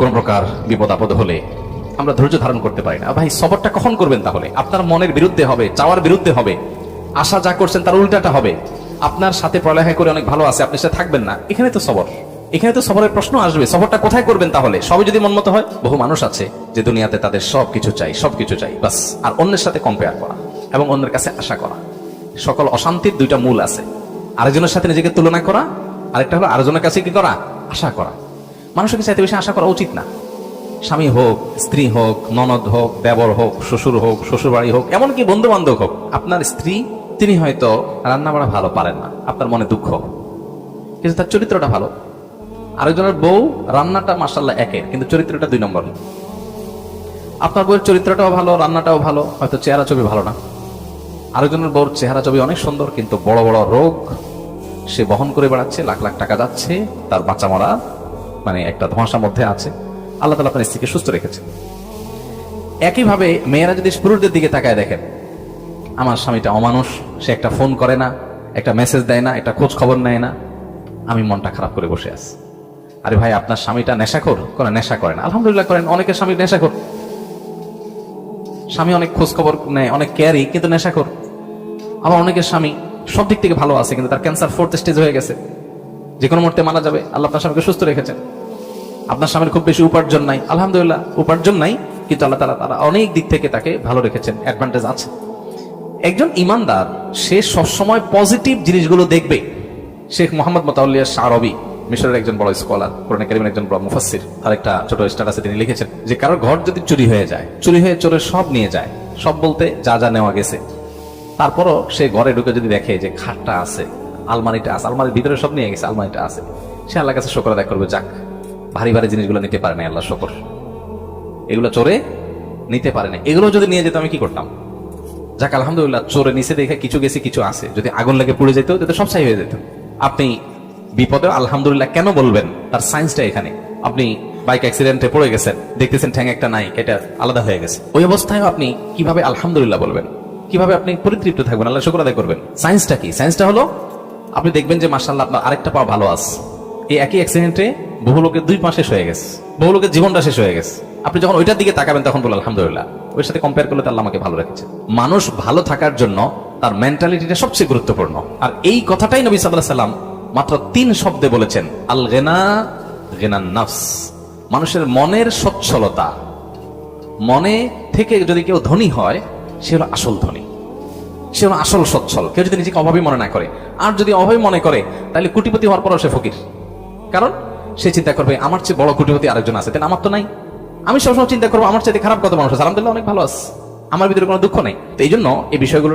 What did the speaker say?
কোন প্রকার বিপদ আপদ হলে আমরা ধৈর্য ধারণ করতে পারি না। ভাই সবরটা কখন করবেন? তাহলে আপনার মনের বিরুদ্ধে হবে, চাওয়ার বিরুদ্ধে হবে, আশা যা করছেন তার উল্টাটা হবে। আপনার সাথে পড়ালেখা করে অনেক ভালো আছে, আপনি সাথে থাকবেন না, এখানে তো সবর, এখানে তো সবরের প্রশ্ন আসবে। সবরটা কোথায় করবেন? তাহলে সবই যদি মন মতো হয়। বহু মানুষ আছে যে দুনিয়াতে তাদের সবকিছু চাই বাস, আর অন্যের সাথে কম্পেয়ার করা এবং অন্যের কাছে আশা করা। সকল অশান্তির দুইটা মূল আছে, আরেকজনের সাথে নিজেকে তুলনা করা, আরেকটা হলো আরেকজনের কাছে কি করা, আশা করা। মানুষকে চাইতে বেশি আশা করা উচিত না। স্বামী হোক, স্ত্রী হোক, ননদ হোক, দেবর হোক, শ্বশুর হোক, শ্বশুর বাড়ি হোক, এমনকি বন্ধু বান্ধব হোক। আপনার স্ত্রী, তিনি হয়তো রান্না বাড়া ভালো পারেন না, আপনার মনে দুঃখ, কিন্তু তার চরিত্রটা ভালো। আরেকজনের বউ রান্নাটা মাশাআল্লাহ একের, কিন্তু চরিত্রটা 2 নম্বর। আপনার বউয়ের চরিত্রটাও ভালো, রান্নাটাও ভালো, হয়তো চেহারা ছবি ভালো না। আরেকজনের বউর চেহারা ছবি অনেক সুন্দর, কিন্তু বড় বড় রোগ সে বহন করে বেড়াচ্ছে, লাখ লাখ টাকা যাচ্ছে, তার বাচ্চা মরা মানে একটা ধোঁয়াশার মধ্যে আছে। আল্লাহ তাআলা আপনার স্ত্রীকে সুস্থ রেখেছে। একইভাবে মেয়েরা যদি পুরুষদের দিকে তাকায় দেখেন, আমার স্বামীটা অমানুষ, সে একটা ফোন করে না, একটা মেসেজ দেয় না, একটা খোঁজ খবর নেয় না, আমি মনটা খারাপ করে বসে আছি। আরে ভাই, আপনার স্বামীটা নেশাখোর? কোনো নেশা করে না, আলহামদুলিল্লাহ করেন। অনেকের স্বামী নেশাখোর, স্বামী অনেক খোঁজ খবর নেয়, অনেক কেয়ারি, কিন্তু নেশাখোর। আবার অনেকের স্বামী সব দিক থেকে ভালো আছে, কিন্তু তার ক্যান্সার 4th স্টেজ হয়ে গেছে, যে কোনো মুহূর্তে মারা যাবে। আল্লাহ আপনার স্বামীকে সুস্থ রেখেছেন। আপনার স্বামীর খুব বেশি উপার্জন নাই, আলহামদুলিল্লাহ উপার্জন নাই, কিন্তু আল্লাহ তারা অনেক দিক থেকে তাকে ভালো রেখেছেন, অ্যাডভান্টেজ আছে। একজন ইমানদার সে সবসময় পজিটিভ জিনিসগুলো দেখবে। শেখ মোহাম্মদ মোতাউল্লিয়া শারবি, মিশরের একজন বড় স্কলার, কোরআন কারীমের একজন বড় মুফাসসির, আর একটা ছোট স্ট্যাটাসে তিনি লিখেছেন যে কারোর ঘর যদি চুরি হয়ে যায়, চুরি হয়ে চোরের সব নিয়ে যায়, সব বলতে যা যা নেওয়া গেছে, তারপরও সে ঘরে ঢুকে যদি দেখে যে খাটটা আছে, আলমারিটা আছে, আলমারির ভিতরে সব নিয়ে গেছে, আলমারিটা আছে, সে আল্লাহর কাছে শুকর আদায় করবে, যাক ভারী ভারী জিনিসগুলো নিতে পারে না, আল্লাহ শুকর, এগুলো চোরে নিতে পারে না। এগুলো যদি নিয়ে যেত আমি কি করতাম? যাক আলহামদুলিল্লাহ, চোরে নিচে দেখে কিছু গেছে, কিছু আছে, যদি আগুন লেগে পুড়ে যেত তাতে সব ছাই হয়ে যেত। আপনি বিপদে আলহামদুলিল্লাহ কেন বলবেন? তার সায়েন্সটা এখানে। আপনি বাইক অ্যাক্সিডেন্টে পড়ে গেছেন, দেখতেছেন ঠ্যাং একটা নাই, এটা আলাদা হয়ে গেছে, ওই অবস্থায় আপনি কিভাবে আলহামদুলিল্লাহ বলবেন? কিভাবে আপনি পরিতৃপ্ত থাকবেন, আল্লাহ শুকর আদায় করবেন? সায়েন্সটা কি? সায়েন্সটা হলো আপনি দেখবেন যে মাশাআল্লাহ আপনার আরেকটা পা ভালো আছে। এই একই অ্যাক্সিডেন্টে বহু লোকের 2 পা শেষ হয়ে গেছে, বহু লোকের জীবনটা শেষ হয়ে গেছে। আপনি যখন ওইটার দিকে তাকাবেন তখন বলবেন আলহামদুলিল্লাহ, ওর সাথে কম্পেয়ার করলে আল্লাহ আমাকে ভালো রেখেছে। মানুষ ভালো থাকার জন্য তার মেন্টালিটিটা সবচেয়ে গুরুত্বপূর্ণ। আর এই কথাটাই নবী সাল্লাল্লাহু আলাইহি সাল্লাম মাত্র 3 শব্দে বলেছেন, আল গিনা গিনান নাফস। মানুষের মনের সচ্ছলতা, মনে থেকে যদি কেউ ধনী হয়, সে হলো আসল ধনী, সে হলো আসল সচ্ছল। কেউ যদি নিজেকে অভাবী মনে না করে, আর যদি অভাবী মনে করে, তাহলে কোটিপতি হওয়ার পরও সে ফকির। কারণ সে চিন্তা করবে আমার চেয়ে বড় কোটিপতি আরেকজন আছে, তাই আমার তো নাই। আমি সবসময় চিন্তা করবো আমার চাইতে খারাপ কত মানুষ আছে, আলহামদুলিল্লাহ অনেক ভালো আছে, আমার ভিতরে কোনো দুঃখ নেই। তো এই জন্য এই বিষয়গুলো